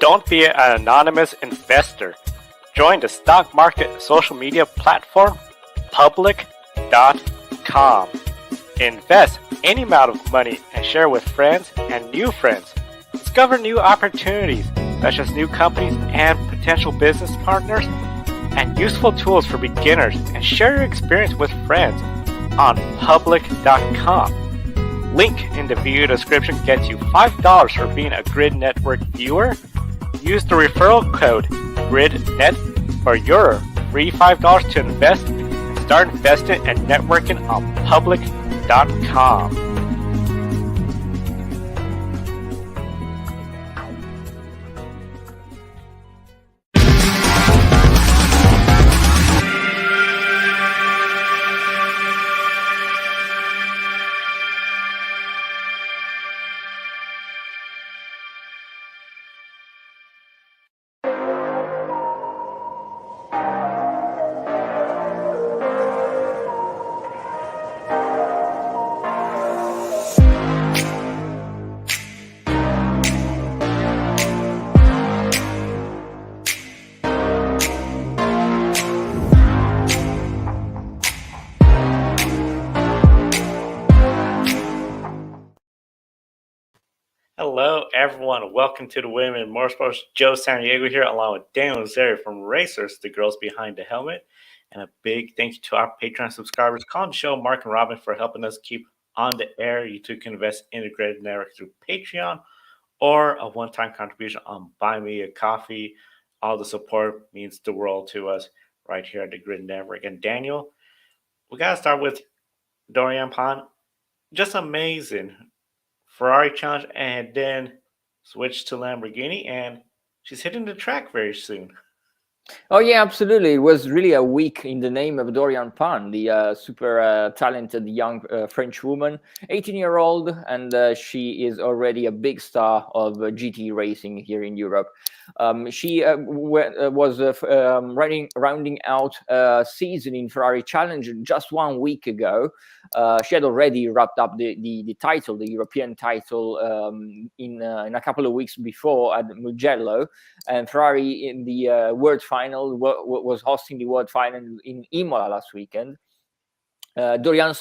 Don't be an anonymous investor. Join the stock market social media platform public.com. Invest any amount of money and share with friends and new friends. Discover new opportunities, such as new companies and potential business partners, and useful tools for beginners, and share your experience with friends on public.com. Link in the video description gets you $5 for being a Grid Network viewer. Use the referral code GridNet for your free $5 to invest and start investing and networking on public.com. Hello, everyone. Welcome to the Women in Motorsports. Joe San Diego here, along with Daniel Zeri from Racers, the girls behind the helmet. And a big thank you to our Patreon subscribers, calling the show, Mark and Robin, for helping us keep on the air. You too can invest in the Grid Network through Patreon or a one-time contribution on Buy Me a Coffee. All the support means the world to us right here at the Grid Network. And Daniel, we got to start with Dorian Pond. Just amazing. Ferrari challenge and then switch to Lamborghini, and she's hitting the track very soon. Oh yeah, absolutely. It was really a week in the name of Dorian Pan, the super talented young French woman, 18-year-old, and she is already a big star of GT racing here in Europe. She was rounding out a season in Ferrari Challenge just 1 week ago. She had already wrapped up the title, the European title, in a couple of weeks before at Mugello, and Ferrari in the World Final was hosting the World Final in Imola last weekend. Dorian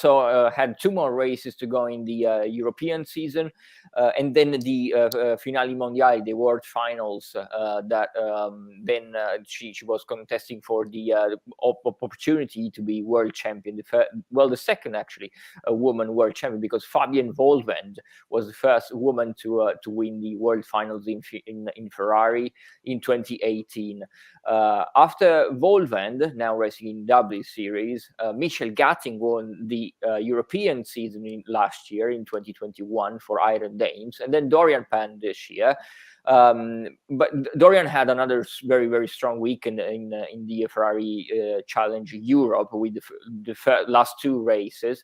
had 2 more races to go in the European season, and then the Finale Mondiale, the World Finals, that then she was contesting for the opportunity to be world champion. The second actually woman world champion, because Fabienne Volvend was the first woman to win the World Finals in Ferrari in 2018. After Volvend, now racing in W Series, Michel Gatting won the European season last year in 2021 for Iron Dames, and then Dorian Pan this year. But Dorian had another very, very strong week in the Ferrari Challenge Europe with the last 2 races.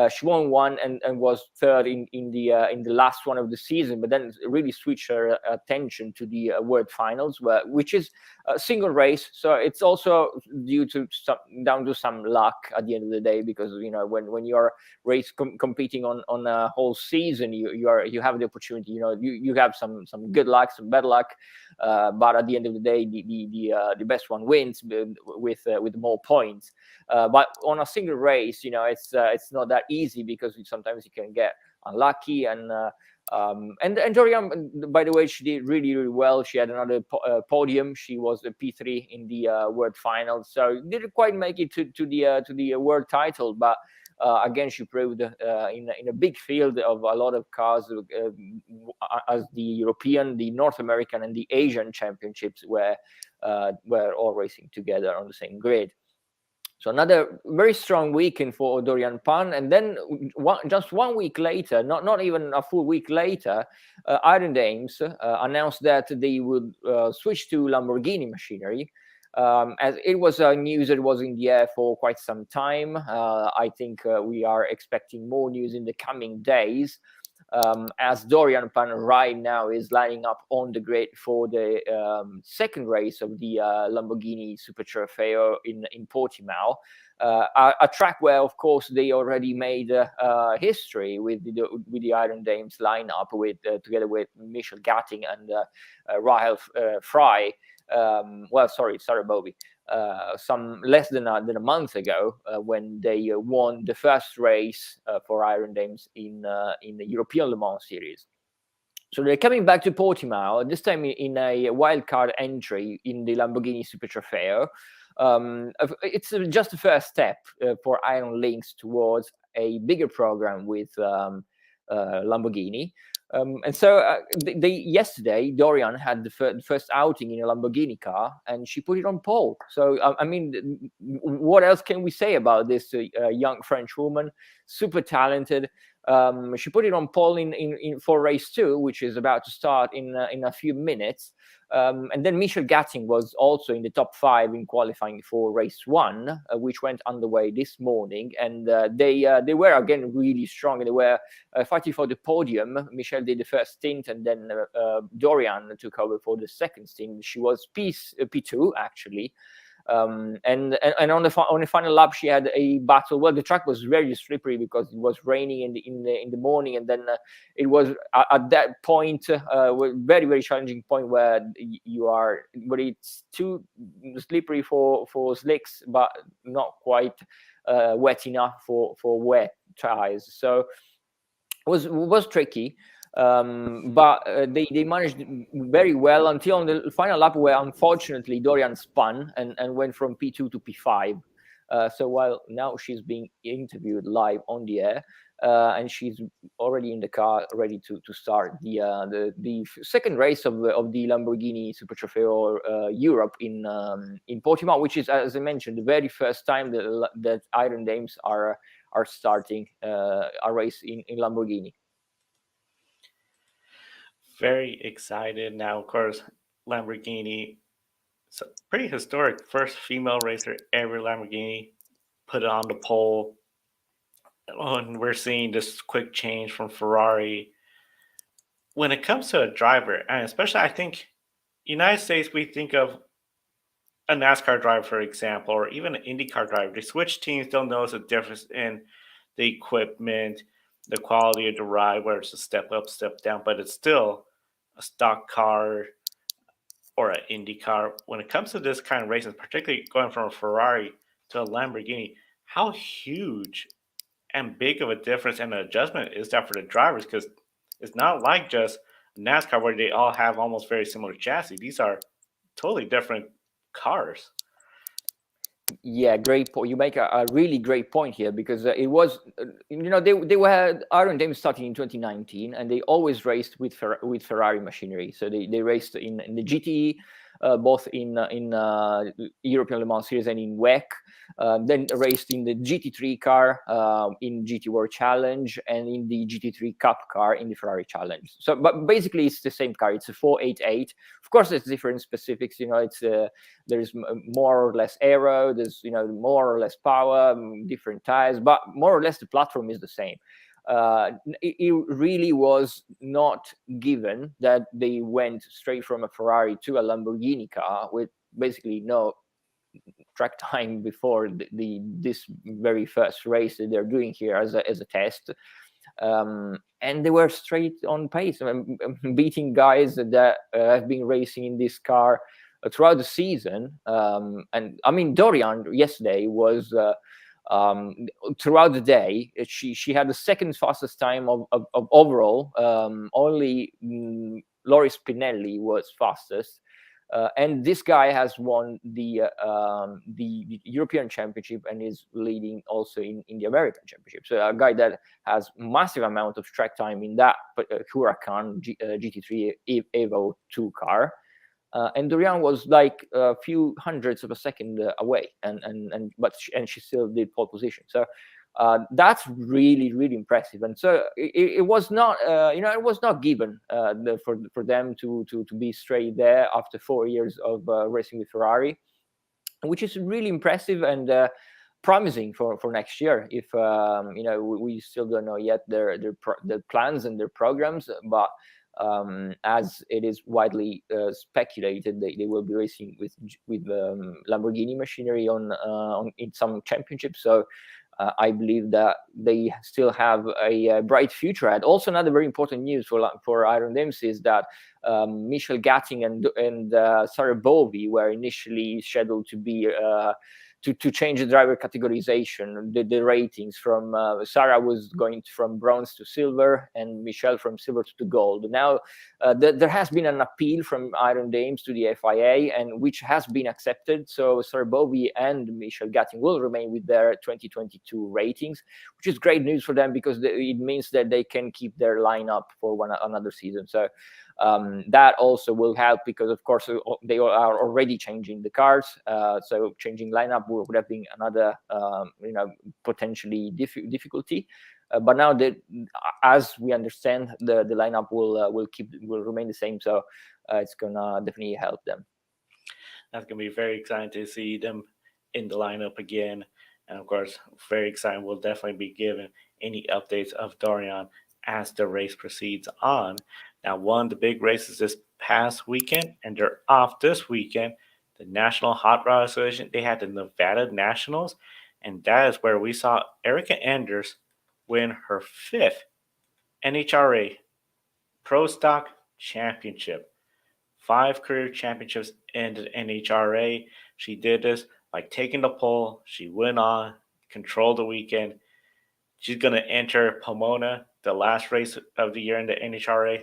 She won one and was third in the last one of the season, but then really switched her attention to the World Finals, which is a single race. So it's also down to some luck at the end of the day, because when you're competing on a whole season, you have the opportunity. You have some good luck, some bad luck, but at the end of the day, the best one wins with more points. But on a single race, it's not that easy, because sometimes you can get unlucky. And Dorian, by the way, she did really, really well. She had another podium. She was a P3 in the World Final, so didn't quite make it to the world title, but again, she proved in a big field of a lot of cars, as the European, the North American, and the Asian championships were all racing together on the same grid. So another very strong weekend for Dorian Pan. And then just 1 week later, not even a full week later, Iron Dames announced that they would switch to Lamborghini machinery. As it was news that was in the air for quite some time. I think we are expecting more news in the coming days. as Dorian Pan right now is lining up on the grid for the second race of the Lamborghini Super Trofeo in Portimao. A track where, of course, they already made history with the Iron Dames lineup, with together with Michel Gatting and Rahel Fry. Sarah Bobby. Some less than a month ago, when they won the first race for Iron Dames in the European Le Mans series. So they're coming back to Portimao, this time in a wildcard entry in the Lamborghini Super Trofeo. It's just the first step for Iron Lynx towards a bigger program with Lamborghini. And so yesterday, Dorian had the first outing in a Lamborghini car, and she put it on pole. So, I mean, what else can we say about this young French woman? Super talented. She put it on pole for race 2, which is about to start in a few minutes. And then Michel Gatting was also in the top 5 in qualifying for race 1, which went underway this morning. And they were again really strong. They were fighting for the podium. Michel did the first stint, and then Dorian took over for the second stint. She was P2 actually. And on the final lap, she had a battle. Well, the track was very slippery because it was raining in the morning, and then it was at that point, very very challenging point where it's too slippery for slicks, but not quite wet enough for wet tires. So it was tricky. But they managed very well until on the final lap, where unfortunately Dorian spun and went from P2 to P5. So while now she's being interviewed live on the air, and she's already in the car ready to start the second race of the Lamborghini Super Trofeo Europe in Portimao, which is, as I mentioned, the very first time that Iron Dames are starting a race in Lamborghini. Very excited now. Of course, Lamborghini, so pretty historic. First female racer ever Lamborghini put it on the pole. And we're seeing this quick change from Ferrari. When it comes to a driver, and especially I think United States, we think of a NASCAR driver, for example, or even an IndyCar driver. They switch teams, they'll notice a difference in the equipment, the quality of the ride, where it's a step up, step down, but it's still a stock car or an Indy car. When it comes to this kind of racing, particularly going from a Ferrari to a Lamborghini, how huge and big of a difference and an adjustment is that for the drivers? Because it's not like just NASCAR where they all have almost very similar chassis. These are totally different cars. Yeah, great point. You make a really great point here, because it was, they were Iron Dames starting in 2019, and they always raced with Ferrari machinery. So they raced in the GTE, both in European Le Mans Series and in WEC. Then raced in the GT3 car in GT World Challenge, and in the GT3 Cup car in the Ferrari Challenge. So, but basically it's the same car. It's a 488. Of course, there's different specifics. It's there's more or less aero. There's more or less power, different tires, but more or less the platform is the same. It really was not given that they went straight from a Ferrari to a Lamborghini car with basically no track time before this very first race that they're doing here as a test. And they were straight on pace, beating guys that have been racing in this car throughout the season. And I mean, Dorian yesterday was throughout the day, she had the second fastest time of overall. Only Lori Spinelli was fastest. And this guy has won the European Championship and is leading also in the American Championship. So a guy that has massive amount of track time in that Huracan GT3 Evo 2 car. And Dorian was like a few hundredths of a second away, but she still did pole position. So that's really really impressive. And so it was not it was not given for them to be straight there after 4 years of racing with Ferrari, which is really impressive. And promising for next year. If we still don't know yet their plans and their programs, but as it is widely speculated, they will be racing with Lamborghini machinery on in some championships. So I believe that they still have a bright future ahead. Also, another very important news for Iron Dames is that Michel Gatting and Sarah Bovey were initially scheduled to be to change the driver categorization, the ratings from Sarah was going from bronze to silver and Michelle from silver to gold. Now there has been an appeal from Iron Dames to the FIA, and which has been accepted. So Sarah Bovey and Michelle Gatting will remain with their 2022 ratings, which is great news for them because it means that they can keep their lineup for another season. So that also will help because, of course, they are already changing the cars. So changing lineup would have been another, potentially difficulty. But now as we understand, the lineup will remain the same. So it's gonna definitely help them. That's gonna be very exciting to see them in the lineup again, and of course, very exciting. We'll definitely be giving any updates of Dorian as the race proceeds on. Now, one of the big races this past weekend, and they're off this weekend, the National Hot Rod Association, they had the Nevada Nationals, and that is where we saw Erica Enders win her 5th NHRA Pro Stock Championship. 5 career championships in the NHRA. She did this by taking the pole. She went on, controlled the weekend. She's going to enter Pomona, the last race of the year in the NHRA,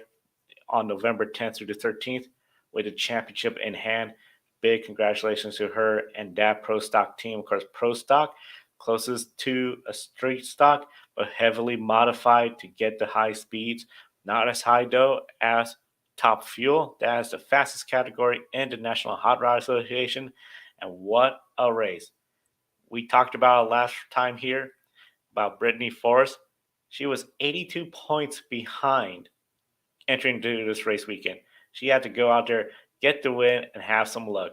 on November 10th through the 13th with a championship in hand. Big congratulations to her and that Pro Stock team. Of course, Pro Stock, closest to a street stock, but heavily modified to get the high speeds. Not as high, though, as Top Fuel. That is the fastest category in the National Hot Rod Association. And what a race. We talked about it last time here about Brittany Force. She was 82 points behind entering into this race weekend. She had to go out there, get the win, and have some luck.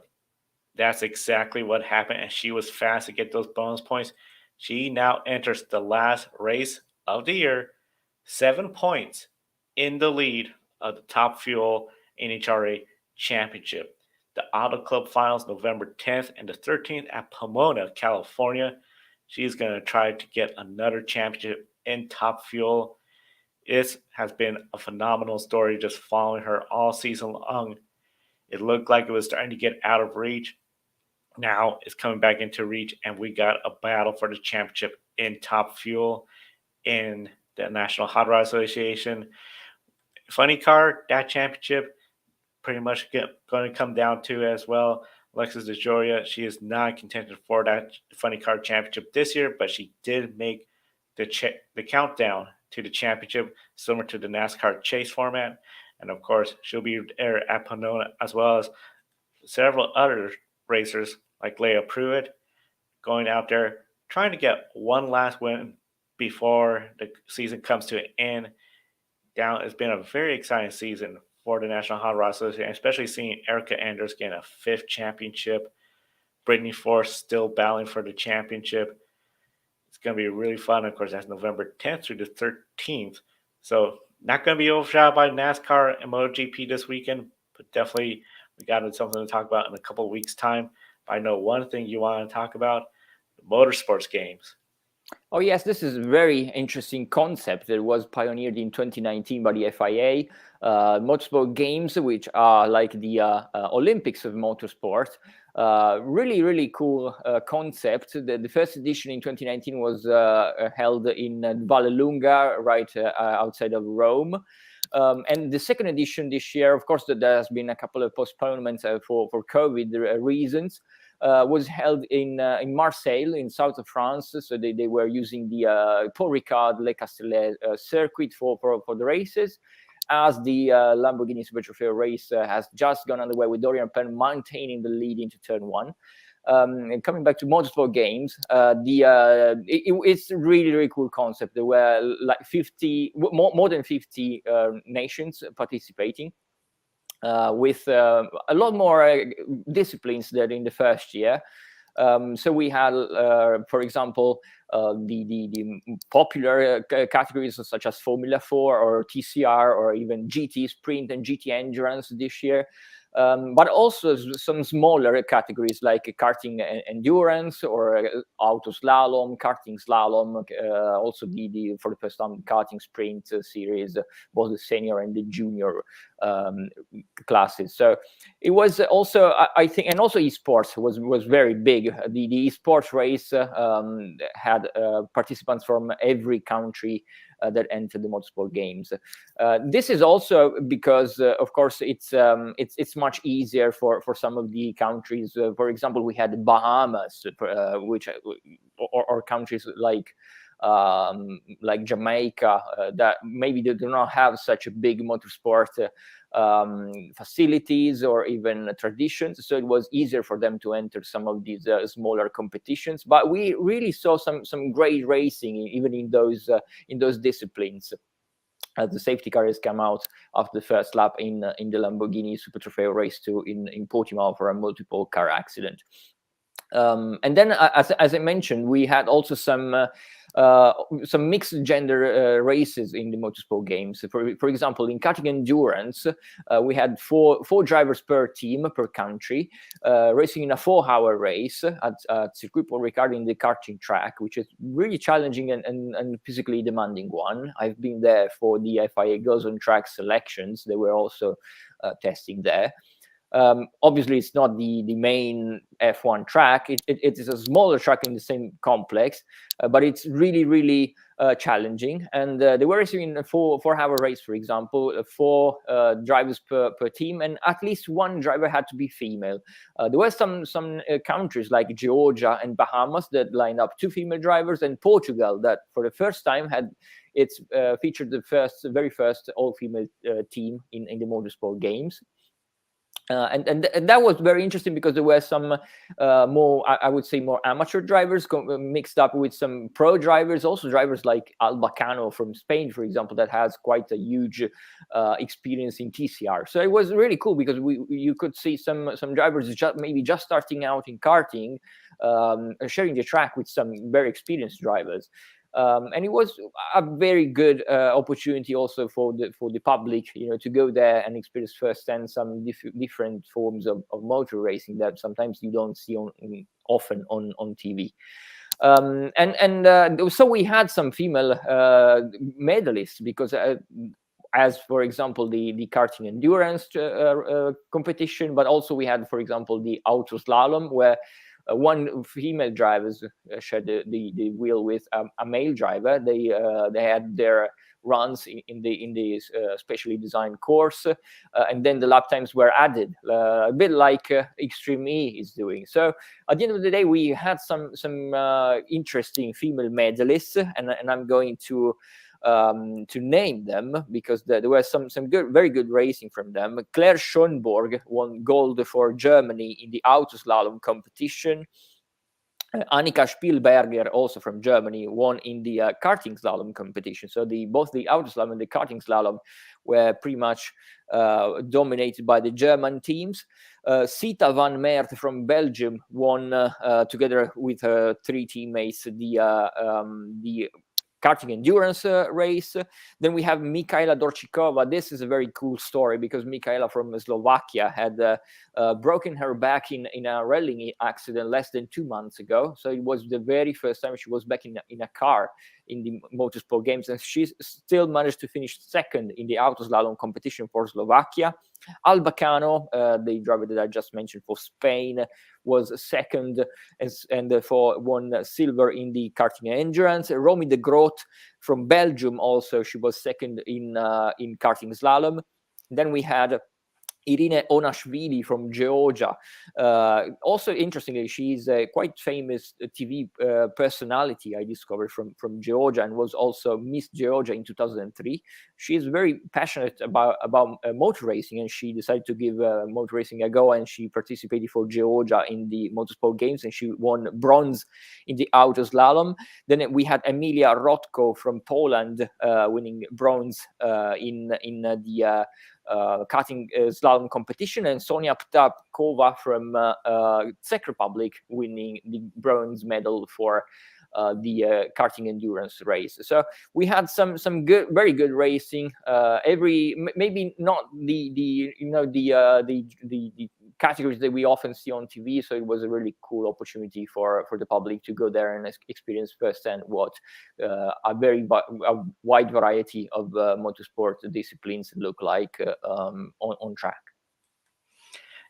That's exactly what happened, and she was fast to get those bonus points. She now enters the last race of the year, 7 points in the lead of the Top Fuel NHRA Championship. The Auto Club Finals, November 10th and the 13th at Pomona, California. She's going to try to get another championship in Top Fuel. It has been a phenomenal story just following her all season long. It looked like it was starting to get out of reach. Now it's coming back into reach, and we got a battle for the championship in Top Fuel in the National Hot Rod Association. Funny car, that championship pretty much going to come down to as well. Alexis DeJoria, she is not contended for that funny car championship this year, but she did make the countdown to the championship, similar to the NASCAR chase format. And of course, she'll be there at Pomona, as well as several other racers like Leia Pruitt going out there trying to get one last win before the season comes to an end. It's been a very exciting season for the National Hot Rod Association, especially seeing Erica Enders getting a 5th championship. Brittany Force still battling for the championship. It's going to be really fun. Of course, that's November 10th through the 13th. So not going to be overshadowed by NASCAR and MotoGP this weekend, but definitely we got something to talk about in a couple of weeks' time. But I know one thing you want to talk about, the Motorsports games. Oh, yes, this is a very interesting concept that was pioneered in 2019 by the FIA. Motorsport games, which are like the Olympics of motorsport. Really, really cool concept. The first edition in 2019 was held in Vallelunga, right outside of Rome. And the second edition this year, of course, there has been a couple of postponements for COVID reasons. Was held in Marseille, in south of France. So they were using the Paul Ricard Le Castellet circuit for the races, as the Lamborghini Super Trofeo race has just gone underway with Dorian Penn maintaining the lead into turn 1. And coming back to motorsport games, it's a really, really cool concept. There were like more than 50 nations participating. With a lot more disciplines than in the first year. So we had, for example, the popular categories such as Formula 4 or TCR or even GT Sprint and GT Endurance this year. But also some smaller categories like karting endurance or auto slalom, karting slalom, also the for the first time karting sprint series, both the senior and the junior classes. So it was also, I think, and also esports was very big. The esports race had participants from every country that entered the motorsport games. This is also because, of course, it's much easier for some of the countries. For example, we had Bahamas, which or countries like Jamaica that maybe they do not have such a big motorsport facilities or even traditions, so it was easier for them to enter some of these smaller competitions. But we really saw some great racing even in those disciplines. The safety cars came out after the first lap in the Lamborghini Super Trofeo Race 2 in Portimao for a multiple car accident. And then, as I mentioned, we had also some mixed gender races in the motorsport games. For example, in karting endurance, we had four drivers per team per country, racing in a 4-hour race at Circuit Paul Ricard in the karting track, which is really challenging and physically demanding one. I've been there for the FIA Girls on Track selections. They were also testing there. Obviously, it's not the main F1 track. It is a smaller track in the same complex, but it's really challenging. And they were racing in a 4-hour race, for example, 4 drivers per team, and at least one driver had to be female. There were some countries like Georgia and Bahamas that lined up 2 female drivers, and Portugal that for the first time had its featured the very first all-female team in the motorsport games. And that was very interesting because there were some more, I would say, more amateur drivers mixed up with some pro drivers, also drivers like Albacano from Spain, for example, that has quite a huge experience in TCR. So it was really cool because you could see some drivers maybe just starting out in karting, sharing the track with some very experienced drivers. And it was a very good opportunity also for the public, to go there and experience firsthand some different forms of motor racing that sometimes you don't see often on TV. So we had some female medalists because as, for example, the karting endurance competition, but also we had, for example, the auto slalom where one female driver shared the wheel with a male driver. They had their runs in the specially designed course, and then the lap times were added, a bit like Extreme E is doing. So at the end of the day, we had some interesting female medalists, and I'm going to name them because there were some very good racing from them. Claire Schönborg won gold for Germany in the auto slalom competition. Annika Spielberger, also from Germany, won in the karting slalom competition. So both the auto slalom and the karting slalom were pretty much dominated by the German teams. Sita van Meert from Belgium won together with her 3 teammates the karting endurance race. Then we have Mikaela Dorčíková. This is a very cool story because Mikaela from Slovakia had broken her back in a rallying accident less than 2 months ago. So it was the very first time she was back in a car in the motorsport games, and she still managed to finish second in the auto slalom competition for Slovakia. Albacano, the driver that I just mentioned for Spain, was second and therefore won silver in the karting endurance. Romy de Groot from Belgium also, she was second in karting slalom. Then we had Irina Onashvili from Georgia. Also, interestingly, she's a quite famous TV personality I discovered from Georgia and was also Miss Georgia in 2003. She is very passionate about motor racing, and she decided to give motor racing a go, and she participated for Georgia in the motorsport games, and she won bronze in the auto slalom. Then we had Emilia Rotko from Poland winning bronze in the cutting slalom competition, and Sonia Ptapkova from Czech Republic winning the bronze medal for the karting endurance race. So we had some good, very good racing. Maybe not the categories that we often see on TV. So it was a really cool opportunity for the public to go there and experience firsthand what a wide variety of motorsport disciplines look like on track.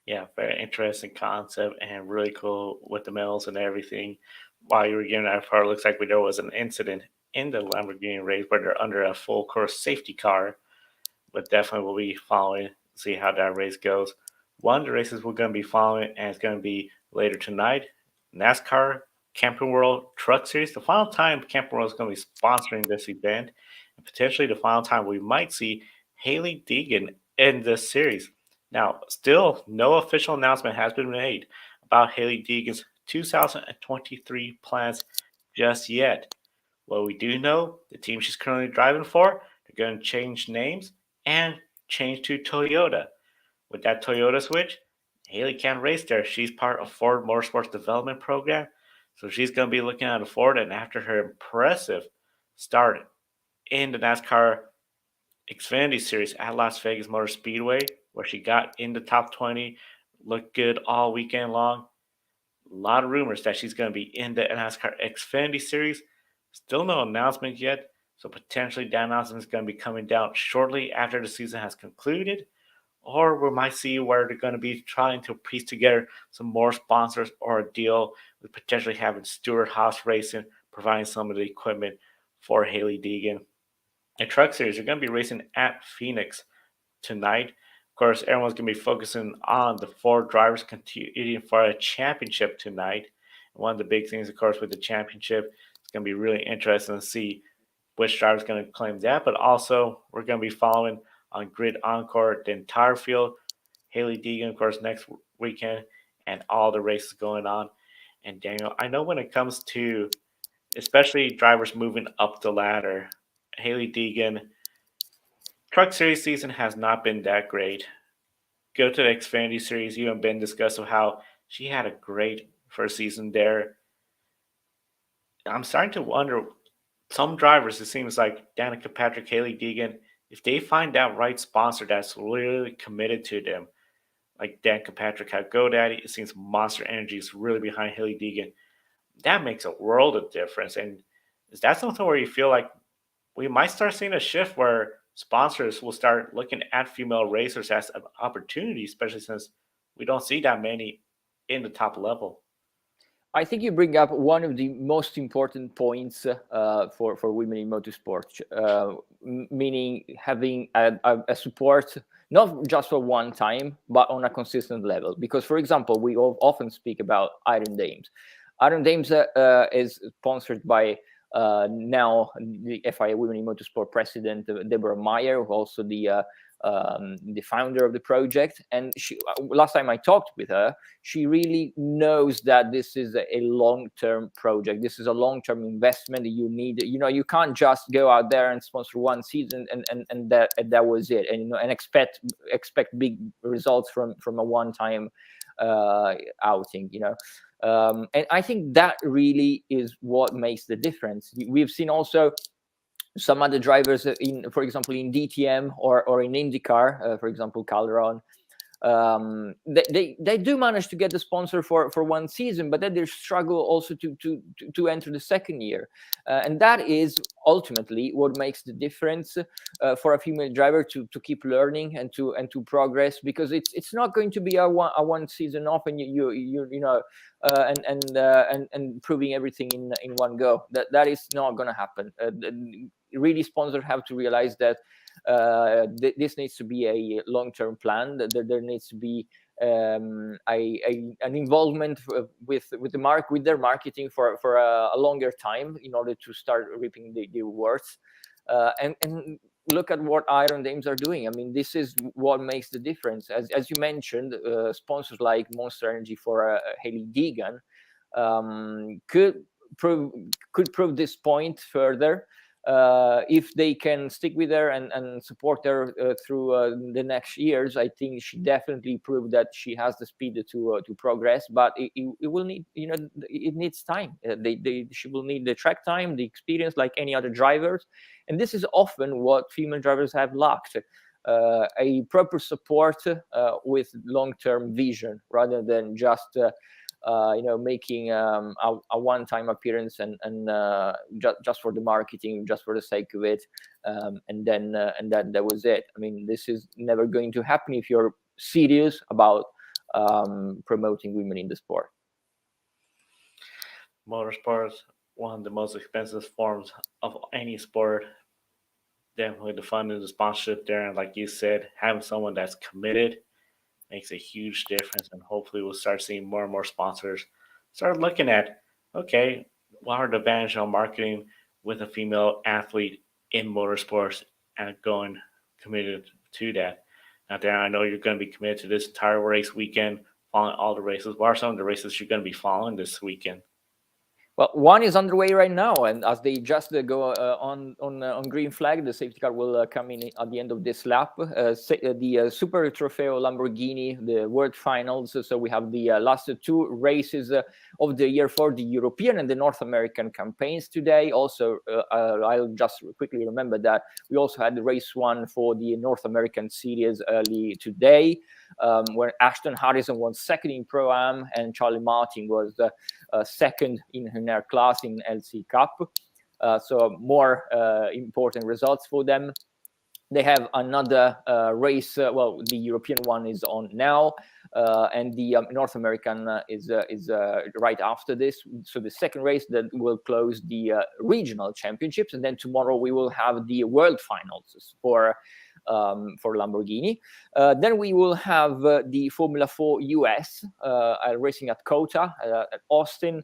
Yeah, very interesting concept and really cool with the medals and everything. While you were getting that part, it looks like there was an incident in the Lamborghini race where they're under a full course safety car, but definitely we'll be following, see how that race goes. One of the races we're going to be following, and it's going to be later tonight, NASCAR Camping World Truck Series. The final time Camping World is going to be sponsoring this event, and potentially the final time we might see Haley Deegan in this series. Now, still no official announcement has been made about Haley Deegan's 2023 plans just yet. What we do know, the team she's currently driving for, they're going to change names and change to Toyota. With that Toyota switch, Haley can't race there. She's part of Ford Motorsports development program, so she's going to be looking at a Ford. And after her impressive start in the NASCAR Xfinity Series at Las Vegas Motor Speedway, where she got in the top 20, looked good all weekend long. A lot of rumors that she's going to be in the NASCAR Xfinity Series. Still no announcement yet, so potentially that announcement is going to be coming down shortly after the season has concluded. Or we might see where they're going to be trying to piece together some more sponsors or a deal with potentially having Stewart Haas Racing providing some of the equipment for Haley Deegan. The Truck Series are going to be racing at Phoenix tonight. Of course, everyone's going to be focusing on the four drivers competing for a championship tonight. And one of the big things, of course, with the championship, it's going to be really interesting to see which driver is going to claim that. But also, we're going to be following on Grid Encore the entire field. Haley Deegan, of course, next weekend, and all the races going on. And Daniel, I know when it comes to especially drivers moving up the ladder, Haley Deegan, Truck Series season has not been that great. Go to the Xfinity Series. You and Ben discussed of how she had a great first season there. I'm starting to wonder, some drivers, it seems like Danica Patrick, Haley Deegan, if they find that right sponsor that's really committed to them, like Danica Patrick had GoDaddy, it seems Monster Energy is really behind Haley Deegan. That makes a world of difference. And is that something where you feel like we might start seeing a shift where sponsors will start looking at female racers as an opportunity, especially since we don't see that many in the top level? I think you bring up one of the most important points for women in motorsport, meaning having a support not just for one time, but on a consistent level. Because, for example, we often speak about Iron Dames. Iron Dames is sponsored by now the FIA Women in Motorsport president Deborah Meyer, who also the founder of the project. And she, last time I talked with her, she really knows that this is a long-term project. This is a long-term investment that you need. You can't just go out there and sponsor one season and that was it, and expect big results from a one-time outing. And I think that really is what makes the difference. We've seen also some other drivers for example, in DTM or in IndyCar, for example, Calderon. They do manage to get the sponsor for one season, but then they struggle also to enter the second year, and that is ultimately what makes the difference for a female driver to keep learning and to progress, because it's not going to be a one season off and and proving everything in one go. That is not going to happen. Really, sponsors have to realize that this needs to be a long-term plan. That there needs to be an involvement with their marketing for a longer time in order to start reaping the rewards. And look at what Iron Dames are doing. I mean, this is what makes the difference. As you mentioned, sponsors like Monster Energy for Haley Deegan could prove this point further. if they can stick with her and support her through the next years, I think she definitely proved that she has the speed to progress. But it will need, it needs time. She will need the track time, the experience, like any other drivers, and this is often what female drivers have lacked. A proper support with long-term vision, rather than just making a one-time appearance and just for the marketing, just for the sake of it, and then that was it. I mean, this is never going to happen if you're serious about promoting women in the sport. Motorsport is one of the most expensive forms of any sport. Definitely the fun and the sponsorship there, and like you said, having someone that's committed makes a huge difference. And hopefully, we'll start seeing more and more sponsors start looking at, okay, what are the advantages of marketing with a female athlete in motorsports and going committed to that. Now, Darren, I know you're going to be committed to this entire race weekend, following all the races. What are some of the races you're going to be following this weekend? Well, one is underway right now, and as they just go on green flag, the safety car will come in at the end of this lap. The Super Trofeo Lamborghini, the World Finals. So we have the last two races of the year for the European and the North American campaigns today. Also, I'll just quickly remember that we also had the race one for the North American series early today, where Ashton Harrison won second in Pro-Am and Charlie Martin was second in her class in LC Cup. So more important results for them. They have another race. Well, the European one is on now, and the North American is right after this. So the second race that will close the regional championships, and then tomorrow we will have the World Finals for Lamborghini. Then we will have the Formula 4 US racing at COTA at Austin.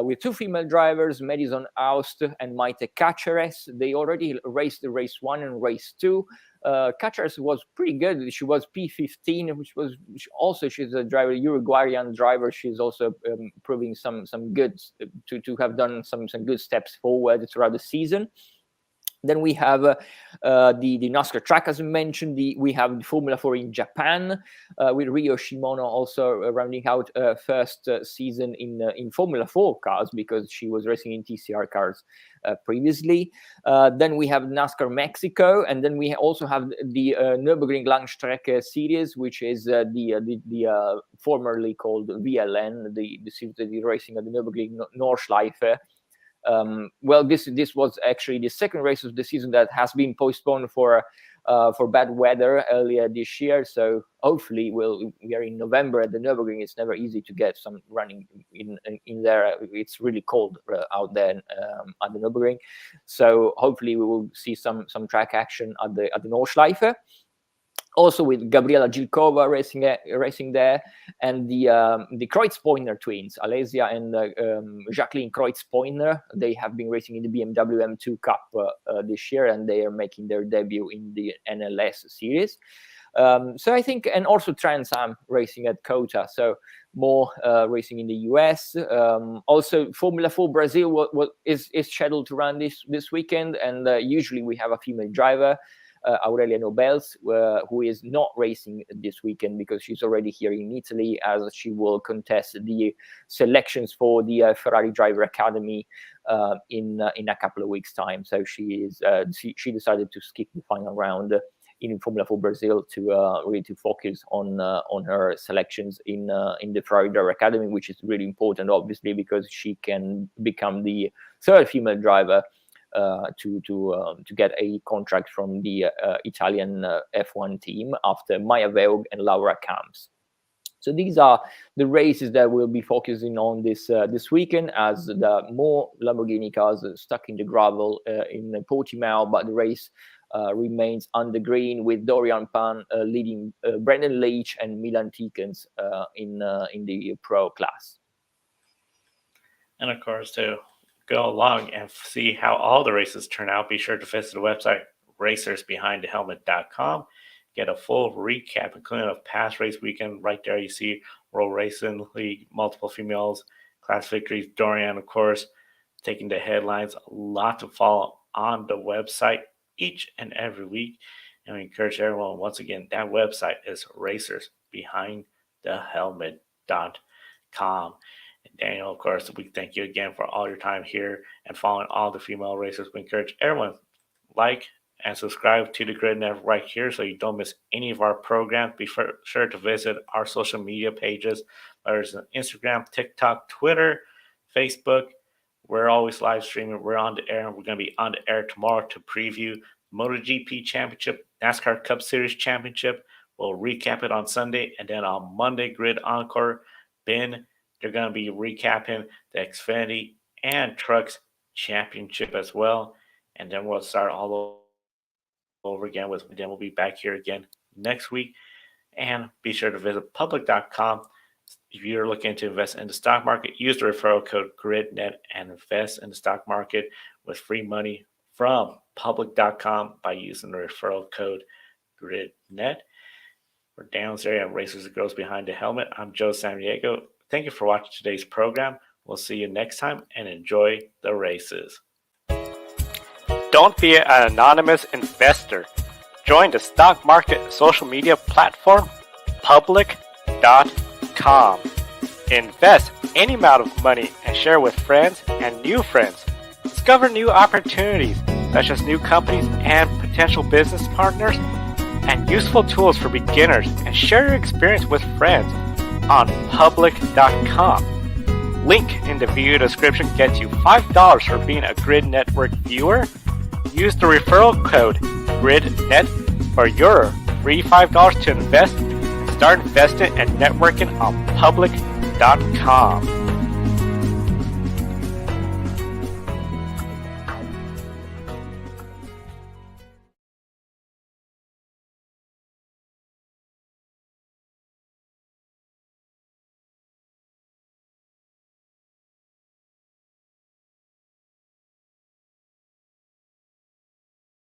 With two female drivers, Madison Aust and Maite Cáceres. They already raced the race one and race two. Cáceres was pretty good. She was P15, she's a driver, Uruguayan driver. She's also proving some good to have done some good steps forward throughout the season. Then we have the NASCAR track, as I mentioned. We have the Formula 4 in Japan, with Ryo Shimono also rounding out first season in Formula 4 cars, because she was racing in TCR cars previously. Then we have NASCAR Mexico, and then we also have the Nürburgring Langstrecke series, which is the formerly called VLN, the series that is racing at the Nürburgring Nordschleife. Well, this was actually the second race of the season that has been postponed for bad weather earlier this year. So hopefully we are in November at the Nürburgring. It's never easy to get some running in there. It's really cold out there at the Nürburgring. So hopefully we will see some track action at the Nordschleife. Also with Gabriela Gilkova racing there, and the Kreuzpoiner twins, Alesia and Jacqueline Kreuzpoiner. They have been racing in the BMW M2 Cup this year, and they are making their debut in the NLS series. So I think, and also Trans Am racing at COTA, so more racing in the US. Also, Formula 4 Brazil is scheduled to run this weekend, and usually we have a female driver, Aurelia Nobels, who is not racing this weekend because she's already here in Italy, as she will contest the selections for the Ferrari Driver Academy in a couple of weeks' time. So she decided to skip the final round in Formula 4 Brazil to really to focus on her selections in the Ferrari Driver Academy, which is really important, obviously, because she can become the third female driver to get a contract from the Italian F1 team after Maya Veog and Laura Camps. So these are the races that we'll be focusing on this weekend, as the more Lamborghini cars are stuck in the gravel in Portimao, but the race remains on the green, with Dorian Pan leading Brendan Leach and Milan Tikens in the pro class. And of course, to go along and see how all the races turn out, be sure to visit the website racersbehindthehelmet.com. Get a full recap, including a past race weekend. Right there, you see World Racing League, multiple females, class victories. Dorian, of course, taking the headlines. A lot to follow on the website each and every week. And we encourage everyone, once again, that website is racersbehindthehelmet.com. And Daniel, of course, we thank you again for all your time here and following all the female racers. We encourage everyone, like and subscribe to the Grid Network right here so you don't miss any of our programs. Be sure to visit our social media pages, whether it's on Instagram, TikTok, Twitter, Facebook. We're always live streaming. We're on the air, and we're going to be on the air tomorrow to preview MotoGP Championship, NASCAR Cup Series Championship. We'll recap it on Sunday, and then on Monday, Grid Encore. Ben, they're going to be recapping the Xfinity and Trucks Championship as well. And then we'll start all over again then we'll be back here again next week. And be sure to visit public.com. If you're looking to invest in the stock market, use the referral code GridNet and invest in the stock market with free money from public.com by using the referral code GridNet. For Daniel Zeri and Racers and Girls Behind the Helmet, I'm Joe Sandiego. Thank you for watching today's program. We'll see you next time and enjoy the races. Don't be an anonymous investor. Join the stock market social media platform, public.com. Invest any amount of money and share with friends and new friends. Discover new opportunities, such as new companies and potential business partners, and useful tools for beginners, and share your experience with friends on public.com. Link in the video description gets you $5 for being a Grid Network viewer. Use the referral code GridNet for your free $5 to invest. Start investing and networking on public.com.